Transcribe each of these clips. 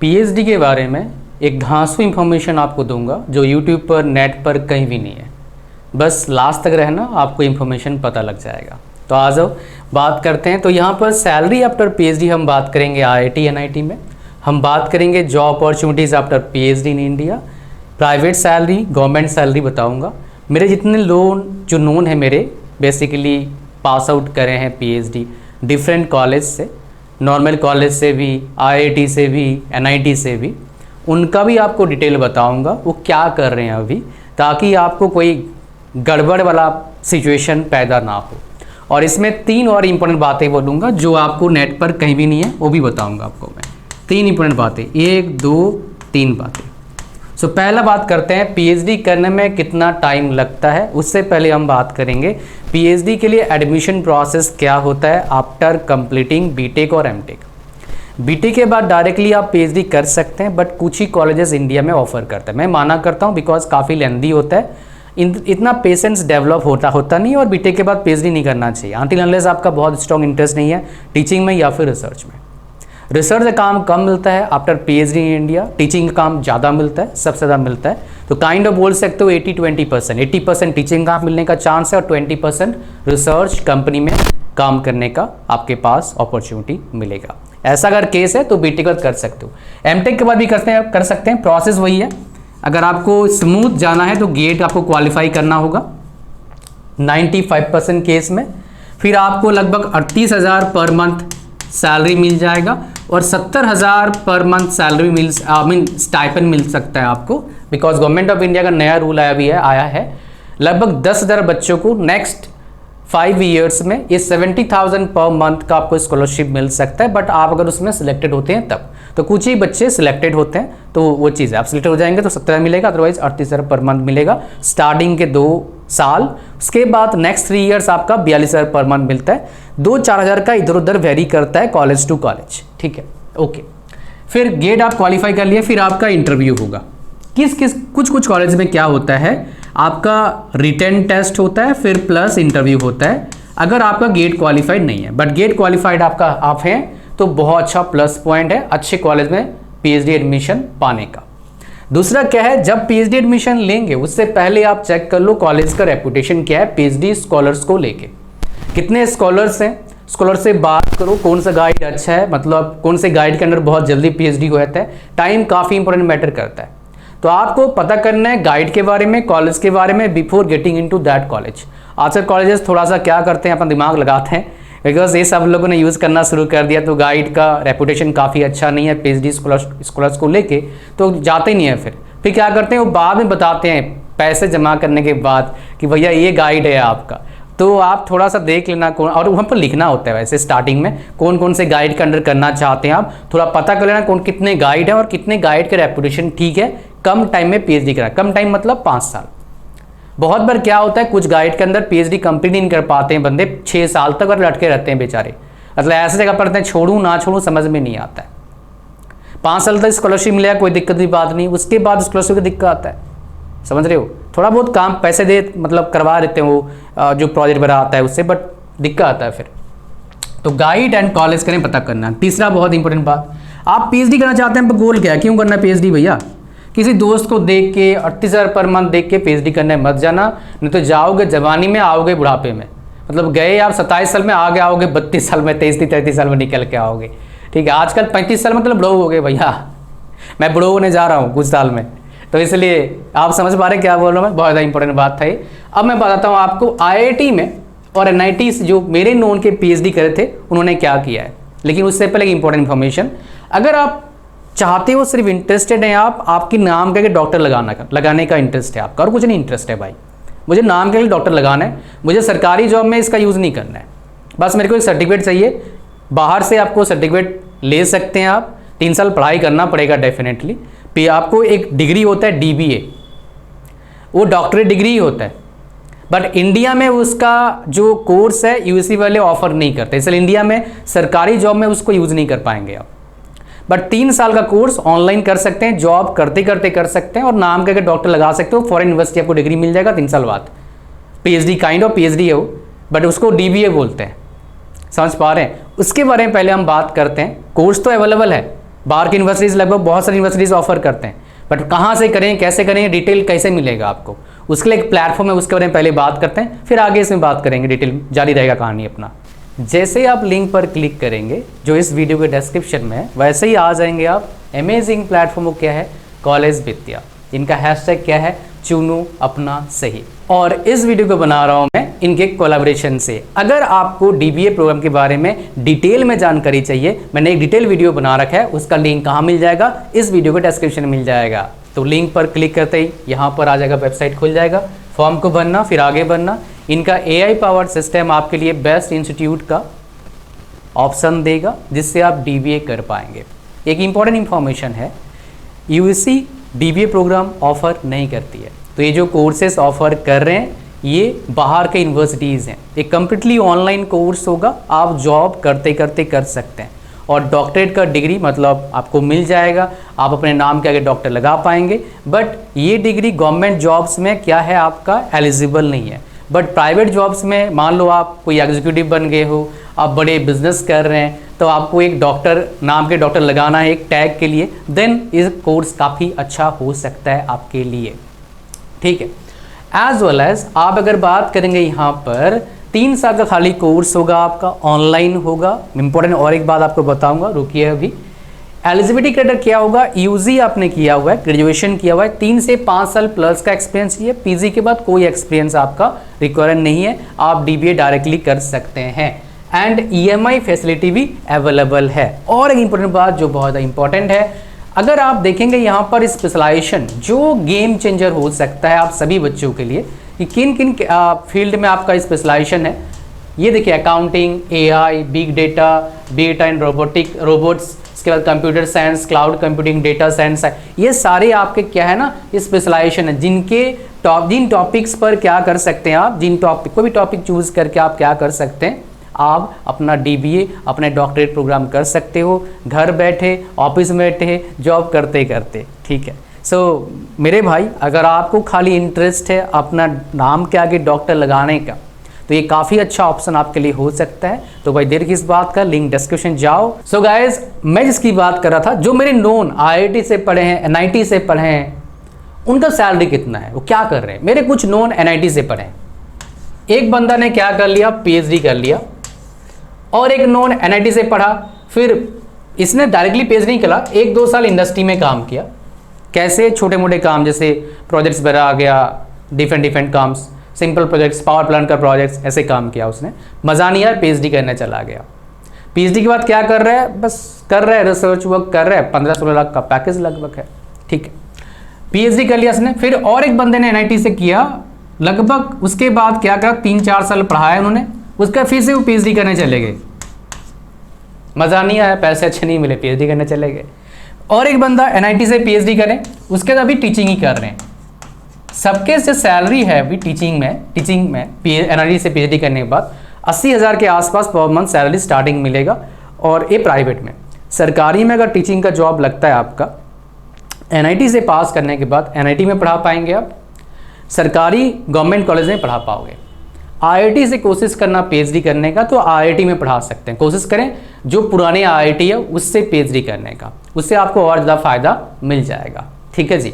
PhD के बारे में एक धांसू इन्फॉर्मेशन आपको दूंगा जो यूट्यूब पर नेट पर कहीं भी नहीं है। बस लास्ट तक रहना, आपको इन्फॉर्मेशन पता लग जाएगा। तो आ जाओ बात करते हैं। तो यहाँ पर सैलरी आफ्टर पीएचडी हम बात करेंगे आईआईटी एनआईटी में, हम बात करेंगे job opportunities after PhD in India, private salary, government salary बताऊँगा। मेरे जितने लोन जो नोन है मेरे बेसिकली पास आउट करे हैं पीएचडी डिफरेंट कॉलेज से, नॉर्मल कॉलेज से भी, आईआईटी से भी, एनआईटी से भी, उनका भी आपको डिटेल बताऊंगा वो क्या कर रहे हैं अभी, ताकि आपको कोई गड़बड़ वाला सिचुएशन पैदा ना हो। और इसमें 3 और इम्पोर्टेंट बातें बोलूँगा जो आपको नेट पर कहीं भी नहीं है, वो भी बताऊँगा आपको मैं। 3 इम्पोर्टेंट बातें, 1 2 3 बातें। सो पहला बात करते हैं पीएचडी करने में कितना टाइम लगता है। उससे पहले हम बात करेंगे पीएचडी के लिए एडमिशन प्रोसेस क्या होता है आफ्टर कंप्लीटिंग बीटेक और एमटेक। बीटेक के बाद डायरेक्टली आप पीएचडी कर सकते हैं, बट कुछ ही कॉलेजेस इंडिया में ऑफर करते हैं। मैं माना करता हूँ बिकॉज काफ़ी लेंदी होता है, इतना पेशेंस डेवलप होता नहीं, और बीटेक के बाद पीएचडी नहीं करना चाहिए अनटिल अनलेस आपका बहुत स्ट्रॉन्ग इंटरेस्ट नहीं है टीचिंग में या फिर रिसर्च में। रिसर्च का काम कम मिलता है after PhD in India, teaching का काम ज़्यादा मिलता है, सबसे ज़्यादा मिलता है। तो काइंड ऑफ बोल सकते हो 80-20%, 80% टीचिंग का मिलने का चांस है और 20% रिसर्च कंपनी में काम करने का आपके पास अपॉर्चुनिटी मिलेगा। ऐसा अगर केस है तो बीटेक कर सकते हो। एमटेक के बाद भी कर सकते हैं, प्रोसेस वही है। अगर आपको स्मूथ जाना है तो गेट आपको क्वालिफाई करना होगा 95% केस में, फिर आपको लगभग 38,000 पर मंथ सैलरी मिल जाएगा और 70,000 पर मंथ सैलरी स्टाइपेंड मिल सकता है आपको, बिकॉज गवर्नमेंट ऑफ इंडिया का नया रूल आया है। लगभग 10,000 बच्चों को नेक्स्ट 5 ईयर्स में ये 70,000 पर मंथ का आपको स्कॉलरशिप मिल सकता है, बट आप अगर उसमें सिलेक्टेड होते हैं तब। तो कुछ ही बच्चे सिलेक्टेड होते हैं तो वो चीज़ है, आप सिलेक्टेड हो जाएंगे तो 17 मिलेगा, अदरवाइज 38,000 पर मंथ मिलेगा स्टार्टिंग के 2 साल। उसके बाद नेक्स्ट 3 ईयर्स आपका 42,000 पर मंथ मिलता है। 2-4 हज़ार का इधर उधर वेरी करता है कॉलेज टू कॉलेज, ठीक है, ओके। फिर गेट आप क्वालिफाई कर लिए, फिर आपका इंटरव्यू होगा। कुछ कॉलेज में क्या होता है, आपका रिटन टेस्ट होता है फिर प्लस इंटरव्यू होता है अगर आपका गेट क्वालिफाइड नहीं है। बट गेट क्वालिफाइड आप हैं तो बहुत अच्छा प्लस पॉइंट है अच्छे कॉलेज में पीएचडी एडमिशन पाने का। दूसरा क्या है, जब पीएचडी एडमिशन लेंगे उससे पहले आप चेक कर लो कॉलेज का रेपुटेशन क्या है पीएचडी स्कॉलर्स को लेके, कितने स्कॉलर्स हैं, स्कॉलर से बात करो कौन सा गाइड अच्छा है, मतलब कौन से गाइड के अंदर बहुत जल्दी पीएचडी हो जाता है। टाइम काफ़ी इंपॉर्टेंट मैटर करता है, तो आपको पता करना है गाइड के बारे में, कॉलेज के बारे में before getting into that college. आजकल कॉलेजेस थोड़ा सा क्या करते हैं, अपना दिमाग लगाते हैं, बिकॉज ये सब लोगों ने यूज़ करना शुरू कर दिया तो गाइड का रेपुटेशन काफ़ी अच्छा नहीं है पीएचडी स्कॉलर्स को लेके, तो जाते ही नहीं है। फिर क्या करते हैं, वो बाद में बताते हैं पैसे जमा करने के बाद कि भैया ये गाइड है आपका। तो आप थोड़ा सा देख लेना कौन, और वहाँ पर लिखना होता है वैसे स्टार्टिंग में कौन से गाइड के अंडर करना चाहते हैं आप, थोड़ा पता कर लेना कौन कितने गाइड हैं और कितने गाइड के रेपुटेशन ठीक है कम टाइम में पीएचडी करा। कम टाइम मतलब 5 साल। बहुत बार क्या होता है कुछ गाइड के अंदर पीएचडी कंप्लीट नहीं कर पाते हैं बंदे, 6 साल तक और लटके रहते हैं बेचारे। मतलब ऐसे जगह पढ़ते हैं, छोड़ूं ना छोड़ूं समझ में नहीं आता है। 5 साल तक स्कॉलरशिप मिलेगा, कोई दिक्कत की बात नहीं, उसके बाद स्कॉलरशिप की दिक्कत आता है, समझ रहे हो। थोड़ा बहुत काम पैसे दे मतलब करवा देते हैं वो जो प्रोजेक्ट बना आता है उससे, बट दिक्कत आता है फिर। तो गाइड एंड कॉलेज करें पता करना। तीसरा बहुत इंपॉर्टेंट बात, आप पीएचडी करना चाहते हैं, गोल क्या है, क्यों करना है पीएचडी भैया। किसी दोस्त को देख के 38,000 पर मंथ देख के पीएचडी करने मत जाना, नहीं तो जाओगे जवानी में आओगे बुढ़ापे में। मतलब गए आप 27 साल में, आगे आओगे 32 साल में, 33 साल में निकल के आओगे, ठीक है। आजकल 35 साल मतलब बुढ़ो हो गए भैया, मैं बुढ़ो होने जा रहा हूँ कुछ साल में, तो इसलिए आप समझ पा रहे क्या बोल रहा हूँ मैं, बहुत ज़्यादा इंपॉर्टेंट बात था ये। अब मैं बताता हूँ आपको आईआईटी में और एनआईटी से जो मेरे नोन के पीएचडी करे थे उन्होंने क्या किया है। लेकिन उससे पहले एक इंपॉर्टेंट इन्फॉर्मेशन, अगर आप चाहते हो सिर्फ इंटरेस्टेड हैं आप, आपकी नाम करके डॉक्टर लगाने का इंटरेस्ट है आपका और कुछ नहीं इंटरेस्ट है भाई, मुझे नाम के लिए डॉक्टर लगाना है, मुझे सरकारी जॉब में इसका यूज़ नहीं करना है, बस मेरे को एक सर्टिफिकेट चाहिए। बाहर से आपको सर्टिफिकेट ले सकते हैं आप, 3 साल पढ़ाई करना पड़ेगा डेफिनेटली। फिर आपको एक डिग्री होता है डीबीए, वो डॉक्टरेट डिग्री ही होता है, बट इंडिया में उसका जो कोर्स है यूसी वाले ऑफर नहीं करते, इसलिए इंडिया में सरकारी जॉब में उसको यूज़ नहीं कर पाएंगे आप। बट 3 साल का कोर्स ऑनलाइन कर सकते हैं, जॉब करते करते कर सकते हैं और नाम करके डॉक्टर लगा सकते हो। फॉरेन यूनिवर्सिटी आपको डिग्री मिल जाएगा 3 साल बाद, पीएचडी काइंड ऑफ पीएचडी है वो, बट उसको डीबीए बोलते हैं, समझ पा रहे हैं। उसके बारे में पहले हम बात करते हैं। कोर्स तो अवेलेबल है, बाहर की यूनिवर्सिटीज़ लगभग बहुत सारी यूनिवर्सिटीज़ ऑफर करते हैं, बट कहाँ से करें, कैसे करें, डिटेल कैसे मिलेगा आपको, उसके लिए एक प्लेटफॉर्म है, उसके बारे में पहले बात करते हैं, फिर आगे इसमें बात करेंगे, डिटेल जारी रहेगा कहानी अपना। जैसे ही आप लिंक पर क्लिक करेंगे जो इस वीडियो के डिस्क्रिप्शन में है, वैसे ही आ जाएंगे आप अमेजिंग प्लेटफॉर्म। क्या है? कॉलेज विद्या। इनका हैशटैग क्या है? चुनो अपना सही। और इस वीडियो को बना रहा हूं मैं इनके कोलैबोरेशन से। अगर आपको डीबीए प्रोग्राम के बारे में डिटेल में जानकारी चाहिए, मैंने एक डिटेल वीडियो बना रखा है, उसका लिंक कहाँ मिल जाएगा? इस वीडियो के डिस्क्रिप्शन में मिल जाएगा। तो लिंक पर क्लिक करते ही यहाँ पर आ जाएगा, वेबसाइट खुल जाएगा, फॉर्म को भरना, फिर आगे बढ़ना। इनका AI पावर्ड सिस्टम आपके लिए बेस्ट इंस्टीट्यूट का ऑप्शन देगा, जिससे आप डीबीए कर पाएंगे। एक इंपॉर्टेंट इंफॉर्मेशन है, UGC डीबीए प्रोग्राम ऑफर नहीं करती है। तो ये जो कोर्सेस ऑफर कर रहे हैं ये बाहर के यूनिवर्सिटीज़ हैं। ये कम्प्लीटली ऑनलाइन कोर्स होगा, आप जॉब करते करते कर सकते हैं, और डॉक्टरेट का डिग्री मतलब आपको मिल जाएगा, आप अपने नाम के आगे डॉक्टर लगा पाएंगे। बट ये डिग्री गवर्नमेंट जॉब्स में क्या है, आपका एलिजिबल नहीं है। बट प्राइवेट जॉब्स में मान लो आप कोई एग्जीक्यूटिव बन गए हो, आप बड़े बिजनेस कर रहे हैं, तो आपको एक डॉक्टर नाम के डॉक्टर लगाना है एक टैग के लिए, देन इस कोर्स काफ़ी अच्छा हो सकता है आपके लिए। ठीक है। एज वेल एज आप अगर बात करेंगे यहाँ पर 3 साल का खाली कोर्स होगा, आपका ऑनलाइन होगा। इंपॉर्टेंट और एक बात आपको बताऊंगा, रुकिए अभी। एलिजिबिलिटी क्राइटेरिया क्या होगा? यूजी आपने किया हुआ है, ग्रेजुएशन किया हुआ है, 3 से 5 साल प्लस का एक्सपीरियंस चाहिए। पीजी के बाद कोई एक्सपीरियंस आपका रिक्वायर्ड नहीं है, आप डीबीए डायरेक्टली कर सकते हैं। एंड EMI फैसिलिटी भी अवेलेबल है। और एक इंपॉर्टेंट बात जो बहुत इंपॉर्टेंट है, अगर आप देखेंगे यहाँ पर स्पेशलाइजेशन जो गेम चेंजर हो सकता है आप सभी बच्चों के लिए, कि किन किन फील्ड में आपका स्पेशलाइजेशन है। ये देखिए, accounting, AI, big data and robots, इसके बाद computer science, cloud computing, data science, ये सारे आपके क्या है ना स्पेशलाइजेशन है, जिन टॉपिक्स पर क्या कर सकते हैं आप, कोई भी टॉपिक चूज करके आप क्या कर सकते हैं, आप अपना डीबीए, अपने डॉक्टरेट प्रोग्राम कर सकते हो, घर बैठे, ऑफिस में बैठे, जॉब करते करते। ठीक है। सो मेरे भाई, अगर आपको खाली इंटरेस्ट है अपना नाम के आगे डॉक्टर लगाने का, तो ये काफ़ी अच्छा ऑप्शन आपके लिए हो सकता है। तो भाई देर किस बात का, लिंक डिस्क्रिप्शन जाओ। सो गाइज, मैं जिसकी बात कर रहा था, जो मेरे नोन IIT से पढ़े हैं, NIT से पढ़े हैं, उनका सैलरी कितना है, वो क्या कर रहे हैं। मेरे कुछ नोन NIT से पढ़े हैं, एक बंदा ने क्या कर लिया, PhD कर लिया, और एक नोन NIT से पढ़ा, फिर इसने डायरेक्टली PhD नहीं करा, 1-2 साल इंडस्ट्री में काम किया। कैसे? छोटे मोटे काम, जैसे प्रोजेक्ट्स वगैरह आ गया, different calms, simple projects, power plant का प्रोजेक्ट्स, ऐसे काम किया उसने। मज़ा नहीं आया, PhD करने चला गया। PhD के बाद क्या कर रहा है? बस कर रहा है, रिसर्च वर्क कर रहा है, 15-16 लाख का पैकेज लगभग है। ठीक है। PhD कर लिया उसने, फिर और एक बंदे ने NIT से किया, लगभग उसके बाद क्या करा, 3-4 साल पढ़ाया उन्होंने, उसका फिर से वो PhD करने चले गए। मज़ा नहीं आया, पैसे अच्छे नहीं मिले, PhD करने चले गए। और एक बंदा NIT से PhD करें, उसके बाद अभी टीचिंग ही कर रहे हैं। सबके जो सैलरी है अभी टीचिंग में NIT से PhD करने के बाद 80,000 के आसपास पर मंथ सैलरी स्टार्टिंग मिलेगा। और ये प्राइवेट में। सरकारी में अगर टीचिंग का जॉब लगता है आपका, NIT से पास करने के बाद NIT में पढ़ा पाएंगे आप, सरकारी गवर्नमेंट कॉलेज में पढ़ा पाओगे। IIT से कोशिश करना PhD करने का, तो IIT में पढ़ा सकते हैं। कोशिश करें जो पुराने IIT है उससे PhD करने का, उससे आपको और ज़्यादा फ़ायदा मिल जाएगा। ठीक है जी,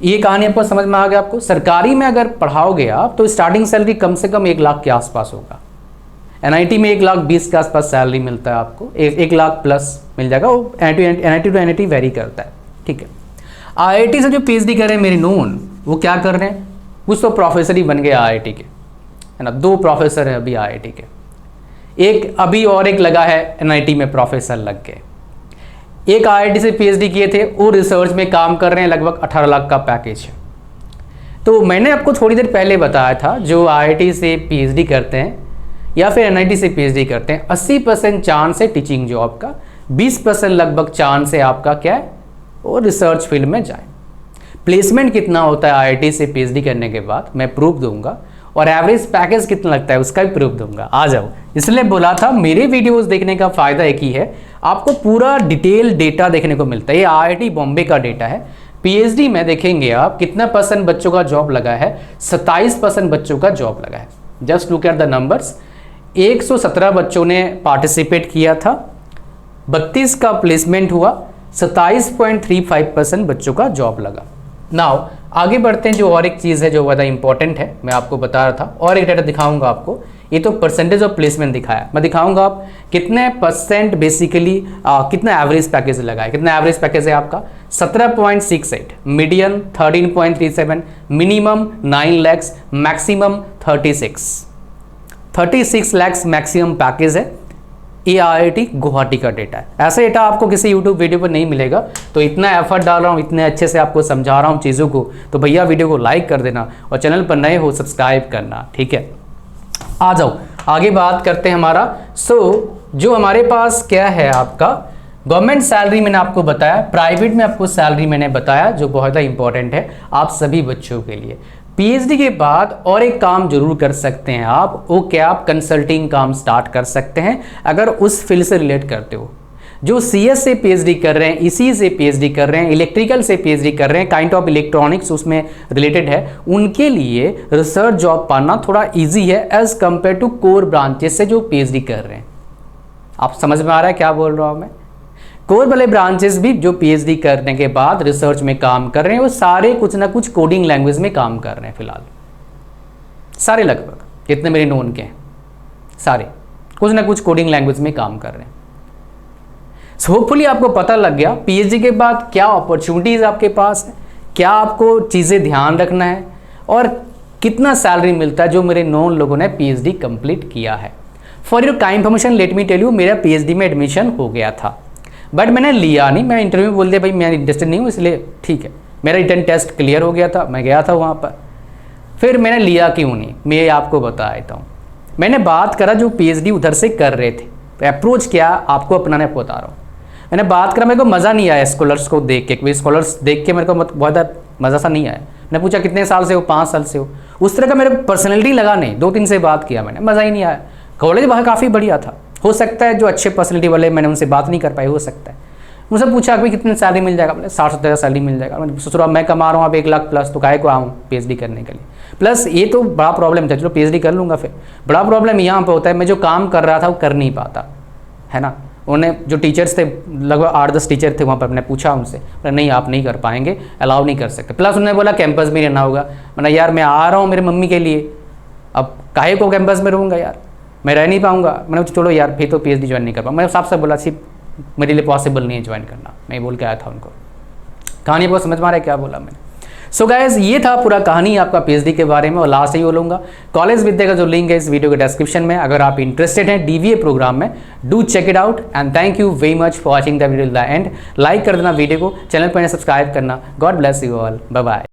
ये कहानी आपको समझ में आ गया। आपको सरकारी में अगर पढ़ाओगे आप, तो स्टार्टिंग सैलरी कम से कम 1 लाख के आसपास होगा। NIT में 1,20,000 के आसपास सैलरी मिलता है आपको, 1 लाख प्लस मिल जाएगा। वो NIT टू NIT वेरी करता है। ठीक है। IIT से जो PhD कर रहे हैं मेरे नोन, वो क्या कर रहे हैं, कुछ तो प्रोफेसर ही बन गए IIT के, है ना। 2 प्रोफेसर है अभी IIT के, एक अभी और एक लगा है NIT में प्रोफेसर लग गए। एक IIT से PhD किए थे, वो रिसर्च में काम कर रहे हैं, लगभग 18 लाख का पैकेज है। तो मैंने आपको थोड़ी देर पहले बताया था, जो IIT से PhD करते हैं या फिर NIT से PhD करते हैं, 80% चांस है टीचिंग जॉब का, 20% लगभग चांस है आपका क्या है, वो रिसर्च फील्ड में जाए। प्लेसमेंट कितना होता है IIT से PhD करने के बाद, मैं प्रूफ दूंगा, और एवरेज पैकेज कितना लगता है उसका भी प्रूफ दूंगा। आ जाओ। इसलिए बोला था मेरे वीडियोस देखने का फ़ायदा एक ही है, आपको पूरा डिटेल डेटा देखने को मिलता है। ये IIT बॉम्बे का डेटा है। PhD में देखेंगे आप कितना % बच्चों का जॉब लगा है, 27% बच्चों का जॉब लगा है। Just look at the numbers. 117 बच्चों ने पार्टिसिपेट किया था, 32 का प्लेसमेंट हुआ, 27.35% बच्चों का जॉब लगा। नाउ आगे बढ़ते हैं, जो और एक चीज़ है जो ज़्यादा इंपॉर्टेंट है, मैं आपको बता रहा था, और एक डाटा दिखाऊंगा आपको। ये तो परसेंटेज ऑफ प्लेसमेंट दिखाया, मैं दिखाऊंगा आप कितने परसेंट बेसिकली कितना एवरेज पैकेज लगाए। कितना एवरेज पैकेज है आपका 17.68, median 13.37, minimum 9 lakhs, maximum 36 lakhs maximum package है। AIIT गुवाहाटी का डेटा है। ऐसा डेटा आपको किसी यूट्यूब वीडियो पर नहीं मिलेगा। तो इतना एफर्ट डाल रहा हूँ, इतने अच्छे से आपको समझा रहा हूँ चीज़ों को, तो भैया वीडियो को लाइक कर देना और चैनल पर नए हो सब्सक्राइब करना, ठीक है। आ जाओ आगे बात करते हैं हमारा। जो हमारे पास क्या है आपका गवर्नमेंट सैलरी मैंने आपको बताया, प्राइवेट में आपको सैलरी मैंने बताया, जो बहुत ही इंपॉर्टेंट है आप सभी बच्चों के लिए। पीएचडी के बाद और एक काम जरूर कर सकते हैं आप, वो क्या, आप कंसल्टिंग काम स्टार्ट कर सकते हैं अगर उस फील्ड से रिलेट करते हो। जो सीएस से पीएचडी कर रहे हैं, इसी से पीएचडी कर रहे हैं, इलेक्ट्रिकल से पीएचडी कर रहे हैं, काइंड ऑफ इलेक्ट्रॉनिक्स उसमें रिलेटेड है, उनके लिए रिसर्च जॉब पाना थोड़ा इजी है as compare to core branches से जो पीएचडी कर रहे हैं। आप समझ में आ रहा है क्या बोल रहा हूँ मैं? कोर वाले ब्रांचेस भी जो पीएचडी करने के बाद रिसर्च में काम कर रहे हैं, वो सारे कुछ ना कुछ कोडिंग लैंग्वेज में काम कर रहे हैं फिलहाल, सारे लगभग जितने मेरे नोन के हैं सारे कुछ ना कुछ कोडिंग लैंग्वेज में काम कर रहे हैं। सो होपफुली आपको पता लग गया पीएचडी के बाद क्या अपॉर्चुनिटीज आपके पास है, क्या आपको चीज़ें ध्यान रखना है और कितना सैलरी मिलता है जो मेरे नोन लोगों ने पीएचडी कंप्लीट किया है। For your kind information let me tell you, मेरा पीएचडी में एडमिशन हो गया था बट मैंने लिया नहीं। मैं इंटरव्यू में बोल दिया भाई मैं इंटरेस्टेड नहीं हूँ, इसलिए ठीक है। मेरा रिटन टेस्ट क्लियर हो गया था, मैं गया था वहाँ पर। फिर मैंने लिया क्यों नहीं, मैं आपको बता देता हूँ। मैंने बात करा जो पीएचडी उधर से कर रहे थे, अप्रोच क्या आपको अपनाने बता रहा हूँ। मैंने बात करा, मेरे को मज़ा नहीं आया स्कॉलर्स को देख के, क्योंकि स्कॉलर्स देख के मेरे को बहुत मज़ा सा नहीं आया। मैंने पूछा कितने साल से हो, 5 साल से हो, उस तरह का मेरे पर्सनैलिटी लगा नहीं। 2-3 से बात किया मैंने, मज़ा ही नहीं आया। कॉलेज वहाँ काफ़ी बढ़िया था, हो सकता है जो अच्छे पर्सनैलिटी वाले मैंने उनसे बात नहीं कर पाई, हो सकता है। मुझसे पूछा कि कितनी सैलरी मिल जाएगा, बोले 60-70 सैलरी मिल जाएगा। मैंने सोच रहा मैं कमा रहा हूँ अब 1 लाख प्लस, तो काहे को आऊँ पीएचडी करने के लिए। प्लस ये तो बड़ा प्रॉब्लम था, चलो पीएचडी कर लूँगा। फिर बड़ा प्रॉब्लम यहाँ पर होता है, मैं जो काम कर रहा था वो कर नहीं पाता, है ना। उन्हें जो टीचर्स थे, लगभग 8-10 टीचर थे वहाँ पर, मैंने पूछा उनसे, नहीं आप नहीं कर पाएंगे, अलाउ नहीं कर सकते। प्लस उन्होंने बोला कैंपस में रहना होगा। मैंने यार मैं आ रहा हूँ मेरी मम्मी के लिए, अब काहे को कैंपस में रहूँगा यार, मैं रह नहीं पाऊँगा। मैंने चलो यार फिर तो पीएचडी ज्वाइन नहीं कर पाऊँ। मैं साफ साफ बोला सिर्फ मेरे लिए पॉसिबल नहीं है ज्वाइन करना, मैं बोल के आया था उनको। कहानी आपको समझ में आ रहा है क्या बोला मैंने? सो गाइस ये था पूरा कहानी आपका पीएचडी के बारे में। और लास्ट ही बोलूँगा, कॉलेज विद्या का जो लिंक है इस वीडियो के डिस्क्रिप्शन में, अगर आप इंटरेस्टेड हैं डीवीए प्रोग्राम में, do check it out. And thank you very much for watching the video the end. Like कर देना वीडियो को, चैनल पर सब्सक्राइब करना। God bless you all, bye bye.